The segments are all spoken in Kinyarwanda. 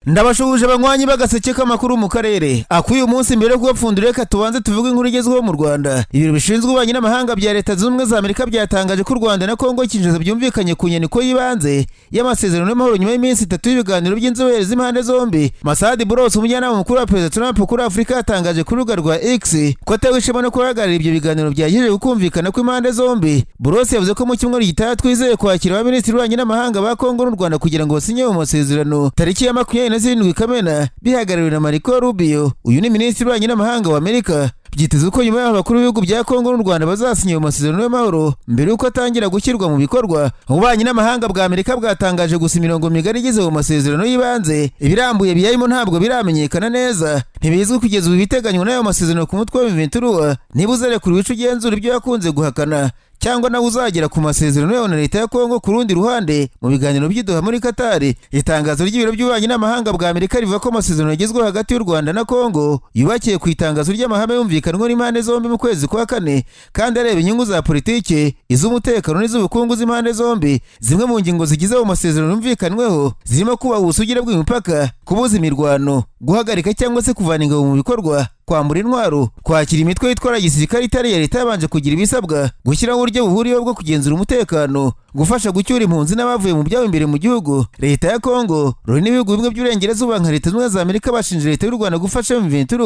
Ndabashubuje abanywanyi b'Agaseke k'amakuru mu karere. Akuye umunsi mbere yo kubapfundura reka tubanze tuvuge inkuru igezweho mu Rwanda. Ibiro bishinzwe ububanyi n'amahanga bya Leta Zunze Ubumwe za Amerika byatangaje ko Rwanda na Kongo Kinshasa byumvikanye ku nyandiko y'ibanze y'amasezerano y'amahoro nyuma y'iminsi 3 y'ibiganiro by'inzobere z'impande zombi. Masadi Buros, umujyanama mukuru wa Perezida Trump kuri Afurika, yatangaje ku rubuga rwa X ko atawishema no kuhagararira ibyo biganiro byagejeje gukumvikana kw'impande zombi. Buros yavuze ko mu cyumweru gitaha twizeye kwakira Ministri w'ububanyi n'amahanga ba Kongo n'u Rwanda kugira ngo basinye mu masezerano tariki ya 27 Kamena bihagarariwe na Marco Rubio. Uyu ni Ministri w'ububanyi n'amahanga wa Amerika. Byitezwe ko nyuma y'abakuru b'ibihugu bya Kongo n'u Rwanda bazasinya mu masezerano y'amahoro mbere yuko atangira gushyirwa mu bikorwa. Ububanyi n'amahanga bwa Amerika bwatangaje gusa imirongo migari igize mu masezerano y'ibanze. Ibirambuye biyarimo ntabwo biramenyekana neza. Ntibizwi kugeza ubu biteganywa n'ayo masezerano ku mutwe wa Ministri niba uzarekura ibice ugenzura ibyo yakunze guhakana cyangwa nawe uzagera ku masezerano yayo na Leta ya Kongo ku rundi ruhande mu biganiro by'Idoha muri Qatar. Itangazo ry'ibiro by'ububanyi n'amahanga bwa Amerika rivuga ko amasezerano yagezweho hagati y'u Rwanda na Kongo yubakiye ku itangazo ry'amahame yumvikanwa n'impande zombi mu kwezi kwa kane, kandi areba inyungu za politike, iz'umutekano n'iz'ubukungu z'impande zombi. Zimwe mu ngingo zigize mu masezerano yumvikanweho zirimo kubaha ubusugire bw'imipaka, kubuza imirwano, guhagarika cyangwa se kuvana ingabo mu bikorwa, kwambura intwaro, kwakira imitwe yitwara gisirikare itari ya Leta yabanje kugira ibisabwa, gushyiraho uburyo buhuriyeho bwo kugenzura umutekano, gufasha gucyura impunzi n'abavuye mu byabo imbere mu gihugu. Leta ya Kongo, Loni n'ibihugu bimwe by'Uburengerazuba nka Leta Zunze Ubumwe za Amerika bashinje Leta y'u Rwanda gufasha Ministri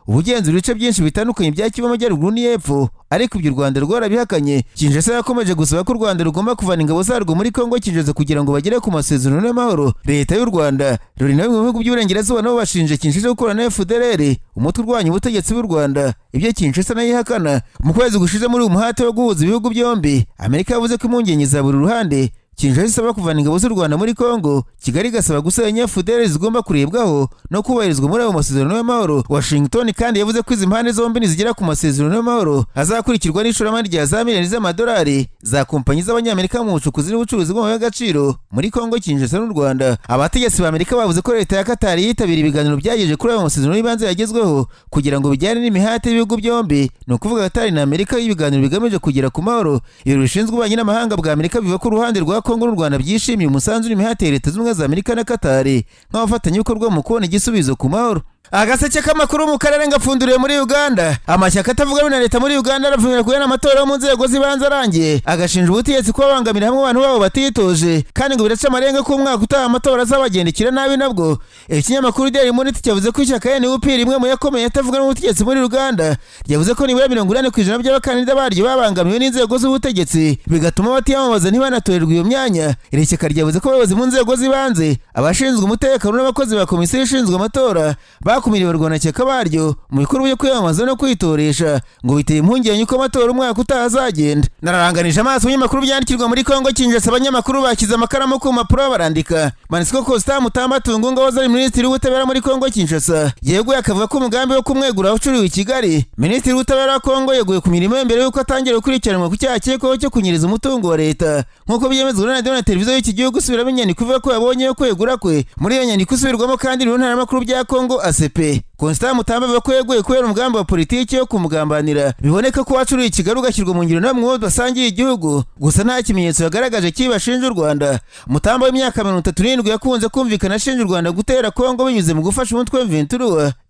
ubugenzura ibice byinshi bitandukanye bya Kivu Amajyaruguru n'Epfo, ariko ibyo u Rwanda rwarabihakanye. Kinshasa yakomeje gusaba ko u Rwanda rugomba kuvana ingabo zarwo muri Kongo Kinshasa kugira ngo bagere ku masezerano y'amahoro. Leta y'u Rwanda, Loni n'ibihugu by'Uburengerazuba nabo bashinje Kinshasa gukorana na FDLR, umutwe urwanya ubutegetsi bw'u Rwanda. Ibyo Kinshasa nayo ihakana. Mu kwezi gushize muri uyu muhate wo guhuza ibihugu byombi, Amerika yavuze ko impungenge za buri ruhande. Kinshasa isaba kuvana ingabo z'u Rwanda muri Kongo, Kigali igasaba gusenya FDLR zigomba kurebwaho no kubahirizwa muri ayo masezerano y'amahoro. Washington kandi yavuze ko izi mpande zombi nizigera ku masezerano y'amahoro azakurikirwa n'ishoramari rya za miliyoni z'amadolari za kompanyi z'abanyamerika mu bucukuzi n'ubucuruzi bw'amabuye y'agaciro muri Kongo Kinshasa n'u Rwanda. Abategetsi ba Amerika bavuze ko Leta ya Qatar yitabira ibiganiro byagejeje kuri ayo masezerano y'ibanze yagezweho kugira ngo bijyane n'imihate y'ibihugu byombi, ni ukuvuga Qatar na Amerika, y'ibiganiro bigamije kugera ku mahoro. Ibiro bishinzwe ububanyi n'amahanga bwa Amerika bivuga ko uruhande rwa Kongo n'u Rwanda byishimiye umusanzu n'imihate ya Leta Zunze Ubumwe za Amerika na Qatar nk'abafatanyabikorwa mu kubona igisubizo ku mahoro. Agaseke k'amakuru mu karere ngapfunduriye muri Uganda. Amashyaka atavuga na Leta muri Uganda aravuga ko n'amatora yo mu nzego z'ibanze arangiye, agashinja ubutegetsi ko babangamira hamwe abantu babo batitoje, kandi ngo biraca amarenga ko umwaka utaha amatora azabagendekera nabi. Nabwo ikinyamakuru Daily Monitor cyavuze ko ishyaka NUP rimwe mu yakomeye atavuga n'ubutegetsi muri Uganda ryavuze ko nibura 80% by'abakandida baryo babangamiwe n'inzego z'ubutegetsi, bigatuma batiyamamaza ntibanatorerwa iyo myanya. Iri shyaka ryavuze ko abayobozi mu nzego z'ibanze, abashinzwe umutekano n'abakozi ba komisiyo ishinzwe amatora bakumiriwe Rwanashyaka baryo mu bikorwa byo kwiyamamaza no kwitoresha, ngo biteye impungenge ko amatora umwaka utaha azagenda. Nararanganije amaso ibinyamakuru byandikirwa muri Kongo Kinshasa. Abanyamakuru bakize amakaramu ku mpapuro barandika. Manisiko Costa Mutamba Tungunga wazari Ministri w'ubutabera muri Kongo Kinshasa yeguye akavuga ko umugambi wo kumwegura ucuriwe i Kigali. Ministri w'ubutabera wa Kongo yeguye ku mirimo mbere yuko atangira gukurikiranwa ku cyaha cyekwaho cyo kunyereza umutungo wa Leta, nk'uko byemezwa na radio na televiziyo y'iki gihugu. Usubiramo inyandiko ivuga ko yabonye yo kwegura kwe. Muri iyo nyandiko usubirwamo kandi n'intaramakuru bya Kongo ACP. Constant Mutamba avuga ko yeguye kubera umugambi wa politiki yo kumugambanira. Biboneka ko wacuriye i Kigali ugashyirwa mu ngiro n'amwe basangiye igihugu, gusa nta kimenyetso yagaragaje kibashinja u Rwanda. Mutamba w'imyaka 37 yakunze kumvikana ashinja u Rwanda gutera Kongo binyuze mu gufasha umutwe wa Ministri,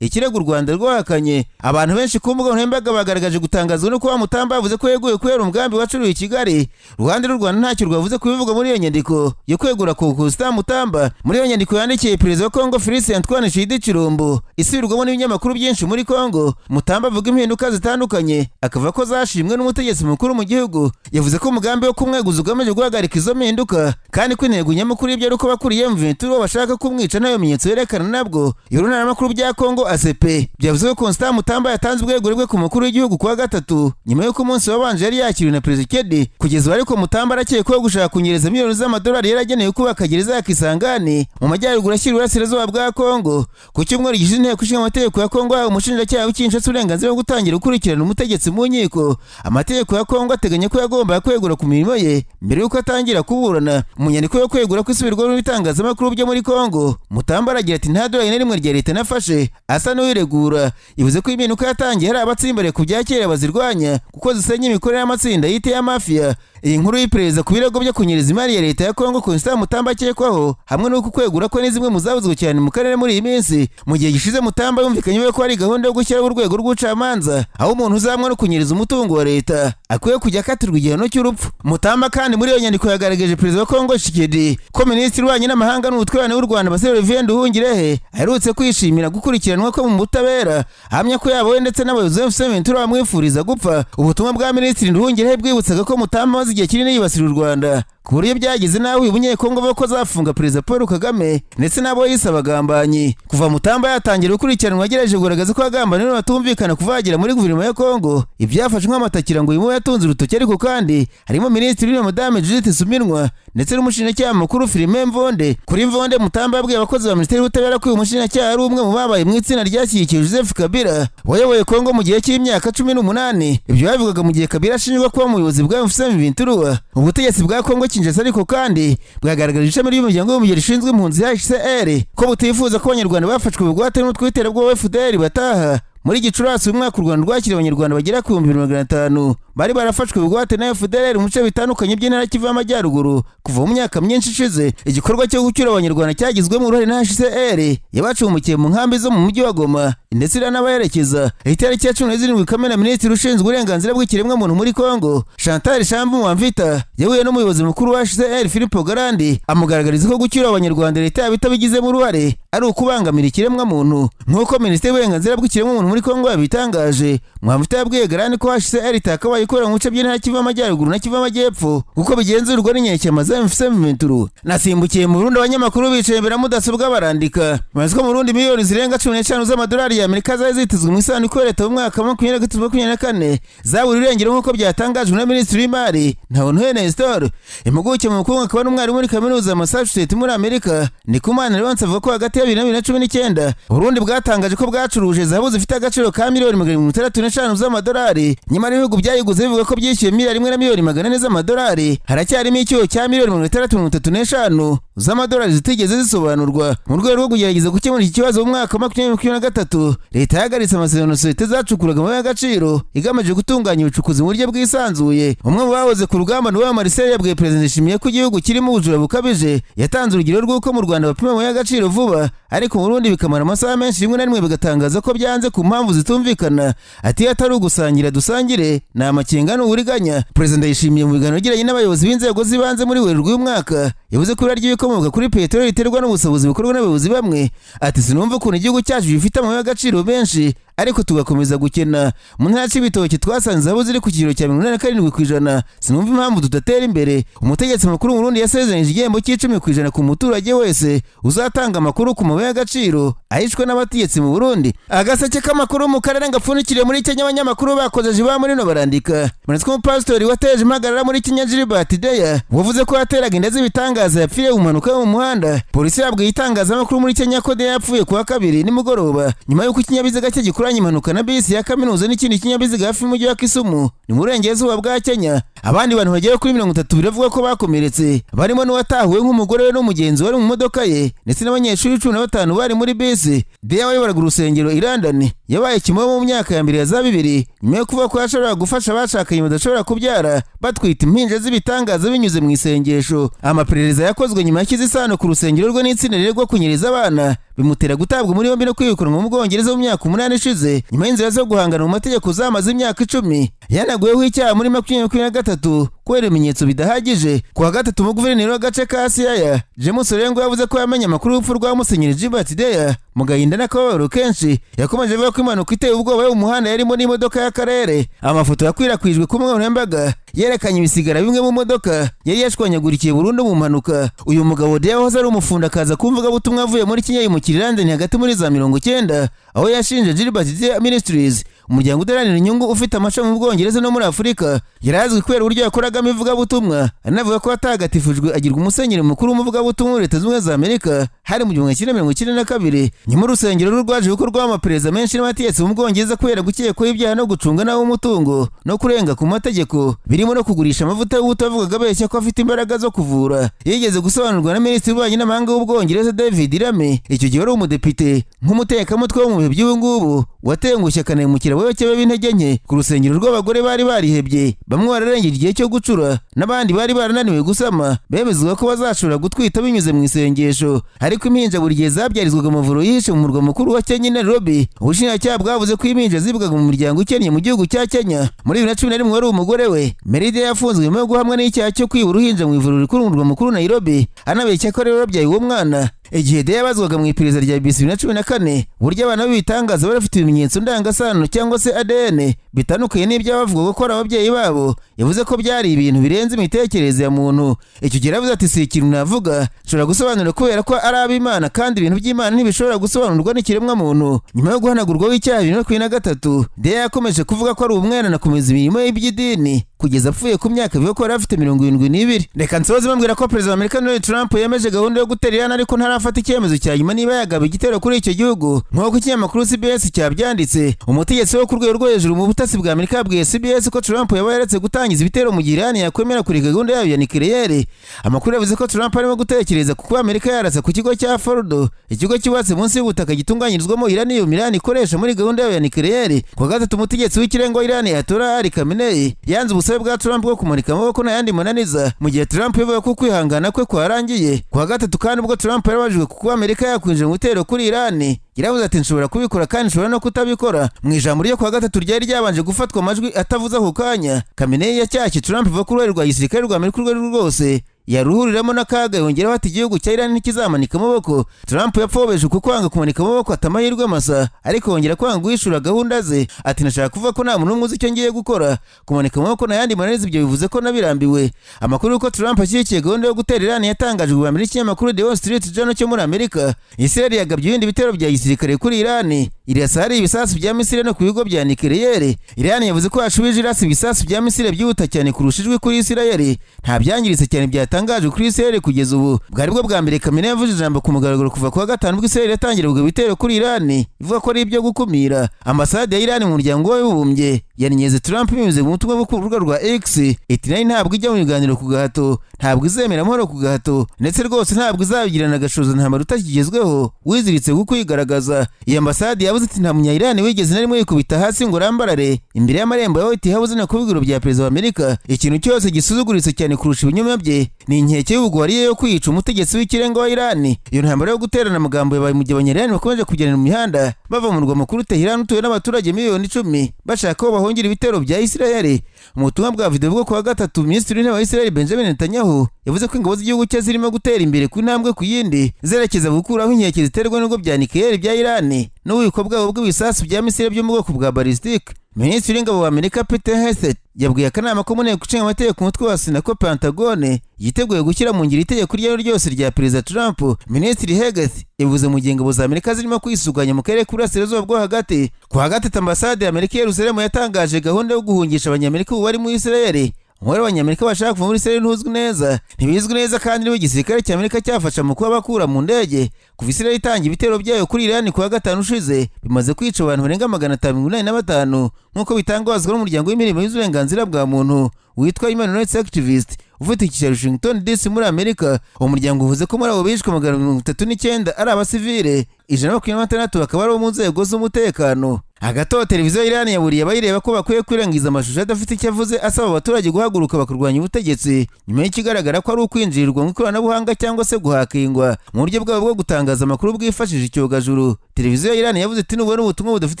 ikirego u Rwanda rwahakanye. Abantu benshi ku mbuga nkoranyambaga bagaragaje gutangazwa no kuba Mutamba yavuze ko yeguye kubera umugambi wacuriye i Kigali. Rwanda n'u Rwanda ntacyo rwavuze kubivuga muri iyo nyandiko yo kwegura ko Constant Mutamba. Muri iyo nyandiko yandikiye Perezida wa Kongo Félix Antoine Tshisekedi isubirwamo n'ibinyamakuru byinshi muri Kongo, Mutamba avuga impinduka zitandukanye, akavuga ko zashimwe n'umutegetsi mukuru mu gihugu. Yavuze ko umugambi wo kumweguza ugamije guhagarika izo mpinduka, kandi ko intego nyamukuru y'ibyo ari uko bakuriye Ministri bashaka kumwica ntayo bimenyetso yerekana. Nabwo ibinyamakuru bya Kongo ACP byavuze ko Constant Mutamba yatanze ubwegure bwe ku mukuru w'igihugu kuwa gatatu, nyuma y'uko umunsi wabanje yari yakiriwe na Perezida Tshisekedi. Kugeza ubu ariko Mutamba arakekwaho gushaka kunyereza miliyoni z'amadolari yaragenewe kubaka gereza ya Kisangani mu majyaruguru ashyira uburasirazuba bwa Kongo. Ku cyumweru gishize inteko ishinga amategeko ya Kongo umushinjacyaha w'ikinshasa uburenganzira bwo gutangira gukurikirana umutegetsi mu nkiko. Amategeko ya Kongo ateganya ko yagomba kwegura ku mirimo ye mbere yuko atangira kuburana. Mu nyandiko yo kwegura kwisubirwaho n'ibitangazamakuru byo muri Kongo, Mutamba aragira ati nta dolari na rimwe rya leta nafashe, asa n'uwiregura. Ivuze ko impinduka yatangiye hari abatsimbare ku bya kera bazirwanya kuko zisenya imikorere y'amatsinda yite ya mafia. Iyi nkuru y'iperereza ku birego byo kunyereza imari ya leta ya Kongo Constant Mutamba akekwaho hamwe n'uko kwegura ko ni zimwe mu zavuzwe cyane mu karere muri iyi minsi. Mu gihe gishize Mutamba yumvikanye ko hari gahunda yo gushyiraho urwego rw'ubucamanza aho umuntu uzamwa no kunyereza umutungo wa leta akwiye kujya akatirwa igihano cy'urupfu. Mutamba kandi muri iyo nyandiko yagaragaje perezida wa Kongo Tshisekedi ko Ministri w'ububanyi n'amahanga n'ubutwererane w'u Rwanda Olivier Nduhungirehe aherutse kwishimira gukurikiranwa ko mu butabera, ahamya ko yabo we ndetse n'abayobozi b'M23 bamwifuriza gupfa. Ubutumwa bwa Ministri Nduhungirehe bwibutsaga ko Mutamba igihe kinini yibasira u Rwanda ku buryo byagize naho umunyekongo bako zafunga perezida Paul Kagame ndetse nabo yisabagambanyi. Kuva Mutamba yatangira gukurikiranwa agerageje kugaragaza ko agambanira batumvikana kuvagira muri guverinoma ya Kongo, ibyafashwe nk'amatakira ngo yimo yatunze urutoki, ariko kandi harimo Ministri wa Madame Judith Suminwa ndetse n'umushinjacyaha mukuru Firime Mvonde. Kuri Mvonde, Mutamba yabwiye abakozi ba Ministeri y'Ubutabera ko uyu mushinjacyaha ari umwe mu babaye mu itsinda ryashyigikiye Joseph Kabila wayoboye Kongo mu gihe cy'imyaka 18. Ibyo babivugaga mu gihe Kabila ashinjwa kuba umuyobozi bwa M23. Ubutegetsi bwa Kongo Kinshasa ariko kandi bwagaragaje ishami ry'umuryango w'umujyi rishinzwe impunzi HCR ko butifuza ko abanyarwanda bafashwe bugwate n'utwiterabwoba FDL bataha. Muri Gicurasi umwaka u Rwanda rwakiriye abanyarwanda bagera ku 1500 bari barafashwe bugwate na FDL mu bice bitandukanye by'intara Kivu y'Amajyaruguru kuva mu myaka myinshi ishize. Igikorwa cyo gucyura abanyarwanda cyagizwemo uruhare na HCR yabacumukiye mu nkambi zo mu mujyi wa Goma ndetse n'abayerekeza. Itariki ya 17 Kamena, Ministri ushinzwe uburenganzira bw'ikiremwamuntu muri Kongo Chantal Shambu Mwamvita yahuye n'umuyobozi mukuru wa HCR Philippe Garandi amugaragariza ko gucyura abanyarwanda leta yabitabigizemo uruhare ari ukubangamira ikiremwamuntu. Nk'uko Ministri y'uburenganzira bw'ikiremwamuntu muri Kongo yabitangaje, Mwamvita yabwiye Garandi ko HCR itakabaye ikorera mu bice by'intara Kivu y'Amajyaruguru na Kivu y'Amajyepfo kuko bigenzurwa n'inyeshyamba za M23. Nasimbukiye mu Burundi, abanyamakuru bicaye imbere ya mudasobwa barandika bazi ko mu Burundi miliyoni zirenga 15 z'amadolari ya Amerika zari zitezwe mu isanduku leta mu mwaka wa 2024 zaburi irengero nk'uko byatangajwe na Ministri w'Imari Ntawontuye Nestor. Impuguke mu bukungu akaba n'umwarimu muri kaminuza ya Massachusetts muri Amerika Ndikumana Leonce avuga ko hagati ya 2019 Burundi bwatangaje ko bwacuruje zahabu zifite agaciro ka miliyoni 65 z'amadolari, nyamara ibihugu byayiguze bivuga ko byishyuye miliyari 1 na miliyoni 400 z'amadolari. Haracyarimo icyuho cya miliyoni 635 z'amadolari zitigeze zisobanurwa. Mu rwego rwo kugerageza gukemura iki kibazo mu mwaka wa 2023 leta yahagaritse amasezerano sosiyete zacukuraga amabuye y'agaciro igamije gutunganya ubucukuzi mu buryo bwisanzuye. Umwe mu bahoze ku rugamba n'uwa Marcel yabwiye Perezida Ndayishimiye ko igihugu kirimo ubujura bukabije. Yatanze urugero rw'uko mu Rwanda bapima amabuye y'agaciro vuba ariko mu Burundi bikamara amasaha menshi, rimwe na rimwe bigatangaza ko byanze ku mpamvu zitumvikana. Ati atari ugusangira dusangire ni amakenga n'uburiganya. Perezida Ndayishimiye mu biganiro yagiranye n'abayobozi b'inzego z'ibanze muri Werurwe uyu mwaka yavuze ko iraryo ibikomoka kuri peteroli riterwa n'ubusabuzi bukorwa n'abayobozi bamwe. Ati sinumva ukuntu igihugu cyacu gifite amabuye y'agaciro menshi ariko tugakomeza gukena. Mu ntara y'Ibitoki twasanze zahabu ziri ku kigero cya 87%. Sinumva impamvu tudatera imbere. Umutegetsi mukuru mu Burundi yasezeranyije igihembo cy'10% ku muturage wese uzatanga amakuru ku mabuye y'agaciro ahishwe n'abategetsi mu Burundi. Agaseke k'amakuru mu karere ngapfunikiriye muri Kenya, abanyamakuru bakojeje ba muri no barandika manitswe umupastori wateje impagarara muri Kenya Gilbert Deya wavuze ko yateraga inda z'ibitangaza yapfiriye mu mpanuka mu muhanda. Polisi yabwiye itangazamakuru muri Kenya ko Deya yapfuye kuwa kabiri nimugoroba nyuma y'uko ikinyabiziga cye gikuranye impanuka na bisi ya kaminuza n'ikindi kinyabiziga hafi y'umujyi wa Kisumu ni mu burengerazuba bwa Kenya. Abandi bantu bagera kuri 30 biravuga ko bakomeretse, barimo n'uwatahuwe nk'umugore we n'umugenzi wari mu modoka ye ndetse n'abanyeshuri 15 bari muri bisi. Deya wayoboraga urusengero i London yabaye kimomo mu myaka ya mbere ya za 2000 nyuma yo kuvuga ko yashobora gufasha abashakanye badashobora kubyara batwita impinja z'ibitangaza binyuze mu isengesho. Amaperereza yakozwe nyuma yashyize isano ku rusengero rwe n'itsinda rirego kunyereza abana bimutera gutabwa muri yombi no kwirukanwa mu Bwongereza mu myaka 8 ishize nyuma y'inzira zo guhangana mu mategeko zamaze imyaka 10. Yanaguyeho icyaha muri 2023 kubera ibimenyetso bidahagije. Kuwa gatatu mu guverineri w'agace ka Siaya James Orengo yavuze ko yamenye amakuru y'urupfu rwa Musenyeri Gilbert Deya mu gahinda n'akababaro kenshi. Yakomeje avuga ko impanuka iteye ubwoba yo mu muhanda yarimo n'imodoka ya Karere. Amafoto yakwirakwijwe ku nkoranyambaga yerekanye ibisigara bimwe mu modoka yari yashwanyagurikiye burundu mu mpanuka. Uyu mugabo Deya wahoze ari umufunda akaza kumvuga butumwa avuye muri Kenya yimukira London hagati muri za 90 aho yashinje Gilbert Deya Ministries umuryango udaharanira inyungu ufite amashami mu Bwongereza no muri Afurika, yarazwi kubera uburyo yakoragamo ivugabutumwa, anavuga ko atagatifujwe agirwa umusenyeri mukuru w'umuvugabutumwa muri Leta Zunze Ubumwe za Amerika hari mu 1992. nyuma urusengero rwaje gukorwaho amaperereza menshi n'abategetsi mu Bwongereza kubera gukekwaho ibyaha no gucunga nawo umutungo no kurenga ku mategeko, birimo no kugurisha amavuta y'ubuto avugaga abeshya ko afite imbaraga zo kuvura. Yigeze gusobanurwa na Ministri w'ububanyi n'amahanga w'Ubwongereza David Lammy, icyo gihe wari umudepite, nk'umutekamutwe wo mu bihe by'ubu ngubu watengushye akanahemukira abayoboke be b'intege nke ku rusengero rw'abagore bari barihebye, bamwe bararengeje igihe cyo gucura n'abandi bari barananiwe gusama, bemezwa ko bazashobora gutwita binyuze mu isengesho. Ariko impinja buri gihe zabyarizwaga amavuriro yihishe mu murwa mukuru wa Kenya Nairobi. Ubushinjacyaha bwavuze ko impinja zibwaga mu muryango ukennye mu gihugu cya Kenya. Muri 2011 wari umugore we Merida yafunzwe nyuma yo guhamwa n'icyaha cyo kwiba uruhinja mu ivuriro rikuru mu murwa mukuru Nairobi, anabeshya ko rero yabyaye uwo mwana. Igihe de yabazwaga mu iperereza rya BBC 2014 buryo abana b'ibitangaza barafite ibimenyetso ndangasano cyangwa se ADN bitandukanye n'ibyo bavuga ko ari ababyeyi babo, yavuze ko byari ibintu birenze imitekerereze ya muntu. Icyo gihe yavuze ati si ikintu navuga nshobora gusobanura kubera ko ari ab'Imana, kandi ibintu by'Imana ntibishobora gusobanurwa n'ikiremwa muntu. Nyuma yo guhanagurwaho icyaha 2023, de yakomeje kuvuga ko ari umwana nakomeza imirimo y'iby'idini kugeza apfuye ku myaka bivuga ko yari afite 72. Reka nsoze bambwira ko Perezida wa Amerika Donald Trump yemeje gahunda yo gutera Iran, ariko ntarafata icyemezo cya nyuma niba yagaba igitero kuri icyo gihugu. Nk'uko ikinyamakuru CBS cyabyanditse, umutegetsi wo ku rwego rwo hejuru mu butasi bwa Amerika yabwiye CBS ko Trump yaba yaretse gutangiza ibitero mu gihe Iran yakwemera kuri gahunda yayo ya nucleaire. Amakuru yavuze ko Trump arimo gutekereza kuko Amerika yarasa ku kigo cya Fordo, ikigo cyubatse munsi y'ubutaka gitunganyirizwamo uranium Iran ikoresha muri gahunda yayo ya nucleaire. Ku wa gatatu umutegetsi w'ikirenga wa Iran Ayatollah Ali Khamenei yanze ubusabe bwa Trump bwo kumanika amaboko n'ayandi mananiza, mu gihe Trump yavuga ko kwihangana kwe kwarangiye. Ku wa gatatu kandi ubwo Trump yarabajijwe kuko Amerika yakwinjira mu gutero kuri Iran, yaravuze ati nshobora kubikora kandi nshobora no kutabikora. Mu ijambo ryo ku wa gatatu ryari ryabanje gufatwa amajwi atavuze ako kanya, Khamenei yacyashye Trump ivuga ko uruhare rwa gisirikare rwa Amerika urwo rwose yaruhuriramo n'akaga, yongeraho ati igihugu cya Iran ntikizamanika amaboko. Trump yapfobeje kuko kwanga kumanika amaboko atamahirwe masa, ariko yongera kwanga guhishura gahunda ze. Ati nashaka kuvuga ko nta muntu n'umwe uzi icyo ngiye gukora, kumanika amaboko n'ayandi mananiza ibyo bivuze ko nabirambiwe. Amakuru yuko Trump ashyigikiye gahunda yo gutera Iran yatangajwe bwa mbere n'ikinyamakuru The Wall Street Journal cyo muri Amerika. Israel yagabye ibindi bitero bya gisirikare kuri Iran, irasa hari ibisasu bya Misiri no ku bigo bya nucleaire. Iran yavuze ko yashubije irasa ibisasu bya Misiri byihuta cyane kurusha ijwi kuri Israel, nta byangiritse cyane byatangajwe kuri Israel kugeza ubu. Bwari bwo bwa mbere Khamenei yavuze ijambo ku mugaragaro kuva ku wa gatanu ubwo Israel yatangira ubwo bitero kuri Iran, ivuga ko ari ibyo gukumira. Ambasade ya Iran mu muryango w'abibumbye yanyeze Trump binyuze mu butumwa bwo ku rubuga rwa X, iti nayo ntabwo ijya mu biganiro ku gahato, ntabwo izemera amahoro ku gahato, ndetse rwose ntabwo izabigirana agashoza ntambara utakigezweho wiziritse kuko yigaragaza. Iyi ambasade yavuze iti nta munya Iran wigeze na rimwe yikubita hasi ngo rambarare imbere y'amarembo ya White House no ku biro bya Perezida wa Amerika. Ikintu cyose gisuzuguritse cyane kurusha ibinyoma bye ni inkeke y'ubugwariye yo kwica umutegetsi w'ikirenga wa Iran. Iyo ntambara yo guterana amagambo yabaye mu gihe abanyarani bakomeje kugenda mu mihanda bava mu murwa mukuru Tehran utuwe n'abaturage miliyoni 10 bashaka ko bahongera ibitero bya Israel. Mu butumwa bwa video bwo ku wa gatatu, Ministri w'intebe wa Israel Benjamin Netanyahu yavuze ko ingabo z'igihugu cye zirimo gutera imbere ku ntambwe ku yindi zerekeza gukuraho inkeke ziterwa n'ubwo bya nucleaire bya Iran n'ububiko bwabo bw'ibisasu bya Misiri byo mu bwoko bwa ballistic. Ministri w'ingabo wa Amerika Peter Hegseth yabwiye akanama ko mu nteko ishinga amategeko umutwe wa Sena ko Pentagone yiteguye gushyira mu ngiro itegeko iryo ryose rya Perezida Trump. Ministri Hegseth yavuze mu gihe ingabo za Amerika zirimo kwisuganya mu karere k'uburasirazuba bwo hagati. Ku wa gatatu ambasade ya Amerika i Yerusalemu yatangaje gahunda yo guhungisha abanyamerika ubu bari mu Israel. Umubare w'abanyamerika bashaka kuva muri Israel ntuzwi neza, ntibizwi neza kandi niwe igisirikare cya Amerika cyafasha mu kuba bakura mu ndege. Kuva Israel itangira ibitero byayo kuri Iran ku wa gatanu ushize, bimaze kwica abantu barenga 585 nk'uko bitangazwa n'umuryango w'imirimo y'uburenganzira bwa muntu witwa Human Rights Activist ufite icyicaro Washington DC muri Amerika. Uwo muryango uvuze ko muri abo bishwe 39 ari abasivile, 126 bakaba ari mu nzego z'umutekano. Hagati televiziyo ya Iran yaburiye abayireba ko bakwiye kwirangiza amashusho adafite icyo avuze, asaba abaturage guhaguruka bakurwanya ubutegetsi nyuma y'ikigaragara ko ari ukwinjirirwa mu ikoranabuhanga cyangwa se guhakingwa mu buryo bwabo bwo gutangaza amakuru bwifashishije icyogajuru. Televiziyo ya Iran yavuze iti nubwo n'ubutumwa budafite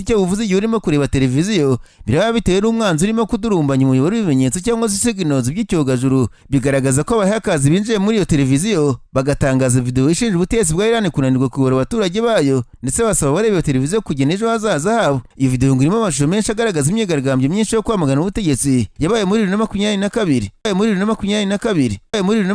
icyo buvuze igihe urimo kureba televiziyo, biraba bitewe n'umwanzi urimo kudurumbanya umuyoboro w'ibimenyetso cyangwa se signals by'icyogajuru. Bigaragaza ko abahakazi binjiye muri iyo televiziyo bagatangaza video ishinja ubutegetsi bwa Iran kunanirwa kuyobora abaturage bayo, ndetse basaba abareba iyo televiziyo kugena ejo hazaza habo. Iyi video ngo irimo amashusho menshi agaragaza imyigaragambyo myinshi yo kwamagana ubutegetsi yabaye muri 2022.